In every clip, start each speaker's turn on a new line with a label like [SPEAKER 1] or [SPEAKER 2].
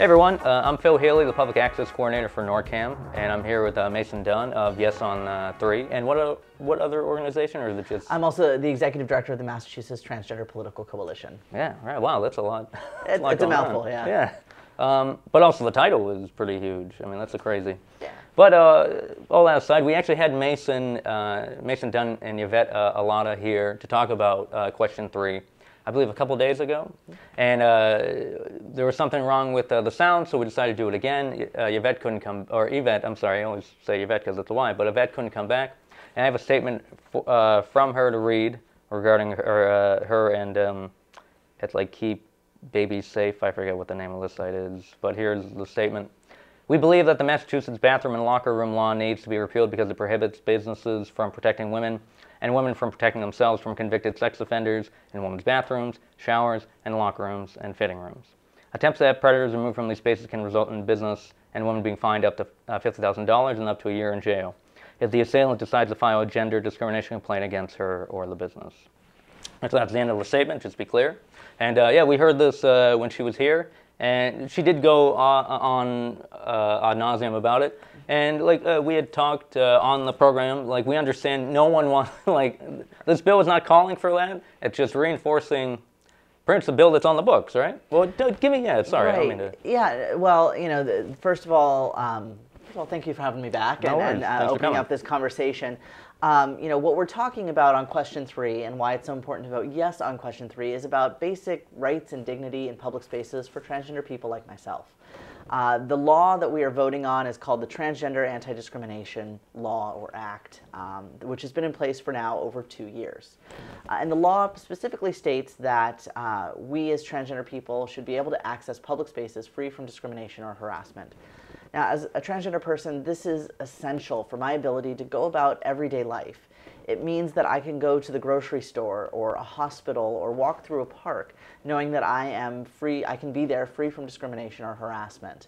[SPEAKER 1] Hey everyone, I'm Phil Healy, the Public Access Coordinator for NORCAM, and I'm here with Mason Dunn of Yes on 3. And what other organization, or is it just?
[SPEAKER 2] I'm also the Executive Director of the Massachusetts Transgender Political Coalition.
[SPEAKER 1] Yeah, right, wow, that's a lot.
[SPEAKER 2] It's a mouthful, yeah.
[SPEAKER 1] Yeah. But also the title is pretty huge. I mean, that's crazy.
[SPEAKER 2] Yeah.
[SPEAKER 1] But all that aside, we actually had Mason Dunn and Yvette Alata here to talk about question 3. I believe a couple days ago, and there was something wrong with the sound, so we decided to do it again. Yvette couldn't come, or Yvette, I'm sorry, I always say Yvette because it's a Y, but Yvette couldn't come back, and I have a statement from her to read regarding her and it's like Keep Babies Safe. I forget what the name of the site is, but here's the statement. We believe that the Massachusetts bathroom and locker room law needs to be repealed because it prohibits businesses from protecting women and women from protecting themselves from convicted sex offenders in women's bathrooms, showers, and locker rooms and fitting rooms. Attempts to have predators removed from these spaces can result in business and women being fined up to $50,000 and up to a year in jail if the assailant decides to file a gender discrimination complaint against her or the business. So that's the end of the statement, just to be clear. And yeah, we heard this when she was here, and she did go on ad nauseum about it. And like we had talked on the program, like we understand no one wants, like this bill is not calling for that. It's just reinforcing pretty much the bill that's on the books, right? Well, give me, yeah, sorry.
[SPEAKER 2] Right.
[SPEAKER 1] I don't mean to.
[SPEAKER 2] Yeah, well, you know, first of all, thank you for having me back and opening up this conversation. You know, what we're talking about on question 3 and why it's so important to vote yes on question 3 is about basic rights and dignity in public spaces for transgender people like myself. The law that we are voting on is called the Transgender Anti-Discrimination Law or Act, which has been in place for now over 2 years. And the law specifically states that we as transgender people should be able to access public spaces free from discrimination or harassment. Now, as a transgender person, this is essential for my ability to go about everyday life. It means that I can go to the grocery store or a hospital or walk through a park knowing that I am free, I can be there free from discrimination or harassment.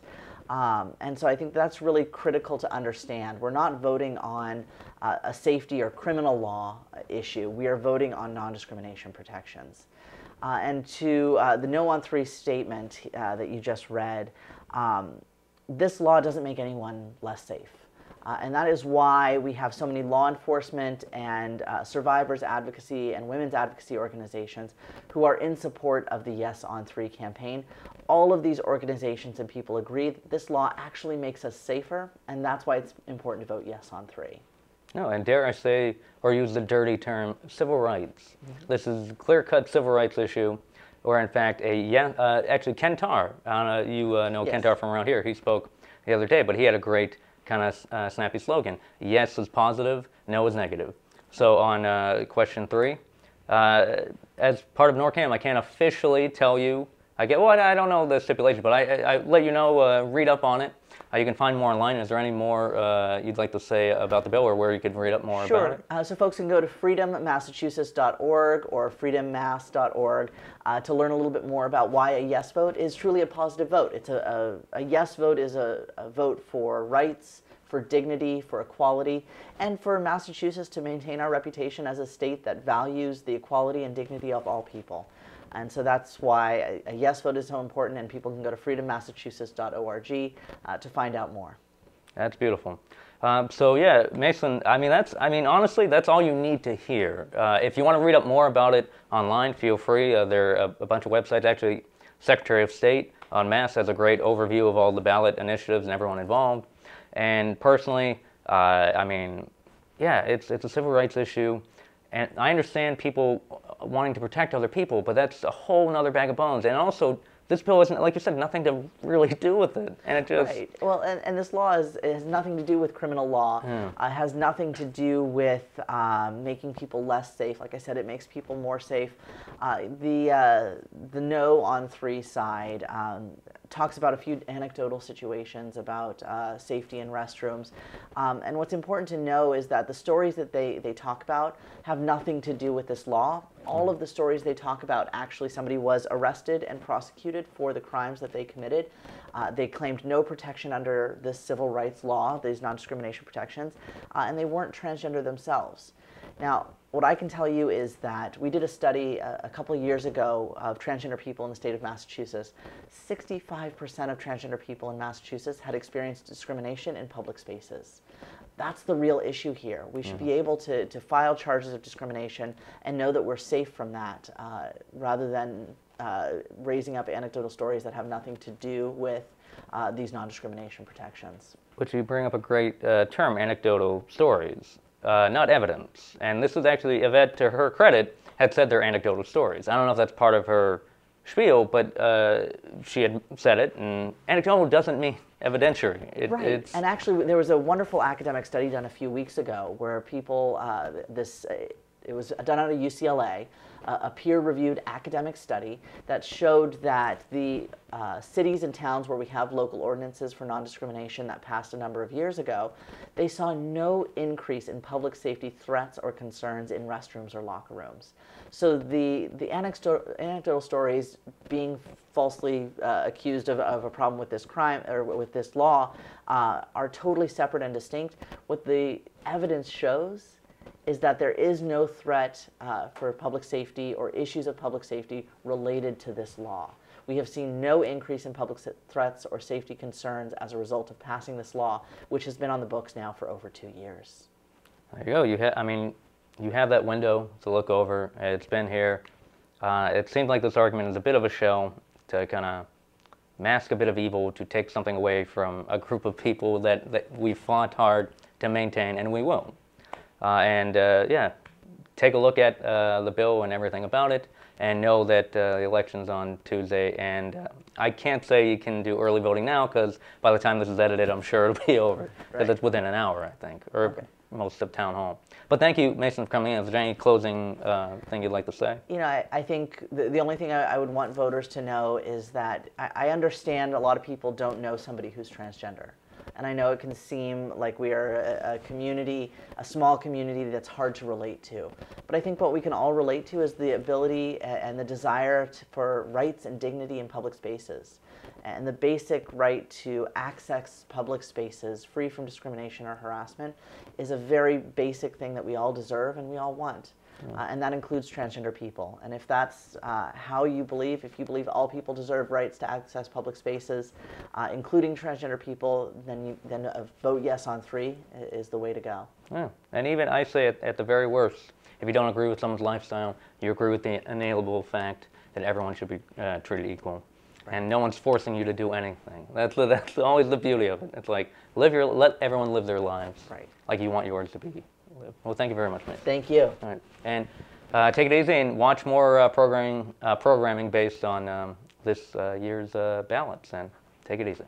[SPEAKER 2] And so I think that's really critical to understand. We're not voting on a safety or criminal law issue. We are voting on non-discrimination protections. And to the No on 3 statement that you just read, this law doesn't make anyone less safe. And that is why we have so many law enforcement and survivors advocacy and women's advocacy organizations who are in support of the Yes on 3 campaign. All of these organizations and people agree that this law actually makes us safer, and that's why it's important to vote yes on 3.
[SPEAKER 1] No, and dare I say, or use the dirty term, civil rights. Mm-hmm. This is a clear-cut civil rights issue, or in fact, actually Ken Tarr, you know yes. Ken Tarr from around here, he spoke the other day, but he had a great kind of snappy slogan. Yes is positive, no is negative. So on question 3, as part of NORCAM, I can't officially tell you, I don't know the stipulation, but I let you know, read up on it. You can find more online. Is there any more you'd like to say about the bill, or where you could read up more about it?
[SPEAKER 2] Sure. So folks can go to freedommassachusetts.org or freedommass.org to learn a little bit more about why a yes vote is truly a positive vote. It's a yes vote is a vote for rights, for dignity, for equality, and for Massachusetts to maintain our reputation as a state that values the equality and dignity of all people. And so that's why a yes vote is so important, and people can go to freedommassachusetts.org to find out more.
[SPEAKER 1] That's beautiful. So yeah, Mason, honestly, that's all you need to hear. If you want to read up more about it online, feel free. There are a bunch of websites. Actually, Secretary of State on Mass has a great overview of all the ballot initiatives and everyone involved. And personally, yeah, it's a civil rights issue. And I understand people wanting to protect other people, but that's a whole nother bag of bones. And also, this bill isn't, like you said, nothing to really do with it. And it just...
[SPEAKER 2] Right. Well, and this law has nothing to do with criminal law. It has nothing to do with making people less safe. Like I said, it makes people more safe. The No on 3 side talks about a few anecdotal situations about safety in restrooms. And what's important to know is that the stories that they talk about have nothing to do with this law. All of the stories they talk about, actually somebody was arrested and prosecuted for the crimes that they committed. They claimed no protection under this civil rights law, these non-discrimination protections, and they weren't transgender themselves. Now, what I can tell you is that we did a study a couple of years ago of transgender people in the state of Massachusetts. 65% of transgender people in Massachusetts had experienced discrimination in public spaces. That's the real issue here. We should be able to file charges of discrimination and know that we're safe from that, rather than raising up anecdotal stories that have nothing to do with these non-discrimination protections.
[SPEAKER 1] Which you bring up a great term, anecdotal stories. Not evidence. And this is actually, Yvette, to her credit, had said they're anecdotal stories. I don't know if that's part of her spiel, but she had said it, and anecdotal doesn't mean evidentiary.
[SPEAKER 2] Right, and actually there was a wonderful academic study done a few weeks ago where people, it was done out of UCLA, a peer-reviewed academic study that showed that the cities and towns where we have local ordinances for non-discrimination that passed a number of years ago, they saw no increase in public safety threats or concerns in restrooms or locker rooms. So the anecdotal stories being falsely accused of a problem with this crime or with this law are totally separate and distinct. What the evidence shows is that there is no threat for public safety or issues of public safety related to this law. We have seen no increase in public threats or safety concerns as a result of passing this law, which has been on the books now for over 2 years.
[SPEAKER 1] There you go. You have that window to look over. It's been here. It seems like this argument is a bit of a shell to kind of mask a bit of evil, to take something away from a group of people that we fought hard to maintain, and we will. Yeah, take a look at the bill and everything about it, and know that the election's on Tuesday. And I can't say you can do early voting now, because by the time this is edited, I'm sure it'll be over, because it's within an hour, I think, or most of town hall. But thank you, Mason, for coming in. Is there any closing thing you'd like to say?
[SPEAKER 2] You know, I think the only thing I would want voters to know is that I understand a lot of people don't know somebody who's transgender. And I know it can seem like we are a community, a small community that's hard to relate to. But I think what we can all relate to is the ability and the desire for rights and dignity in public spaces. And the basic right to access public spaces free from discrimination or harassment is a very basic thing that we all deserve and we all want. And that includes transgender people. And if that's how you believe, if you believe all people deserve rights to access public spaces, including transgender people, then a vote yes on 3 is the way to go.
[SPEAKER 1] Yeah. And even I say it at the very worst, if you don't agree with someone's lifestyle, you agree with the inalienable fact that everyone should be treated equal. Right. And no one's forcing you to do anything. That's always the beauty of it. It's like, let everyone live their lives like you want yours to be. Well, thank you very much, mate.
[SPEAKER 2] Thank you.
[SPEAKER 1] All right. And take it easy and watch more programming based on this year's ballots. And take it easy.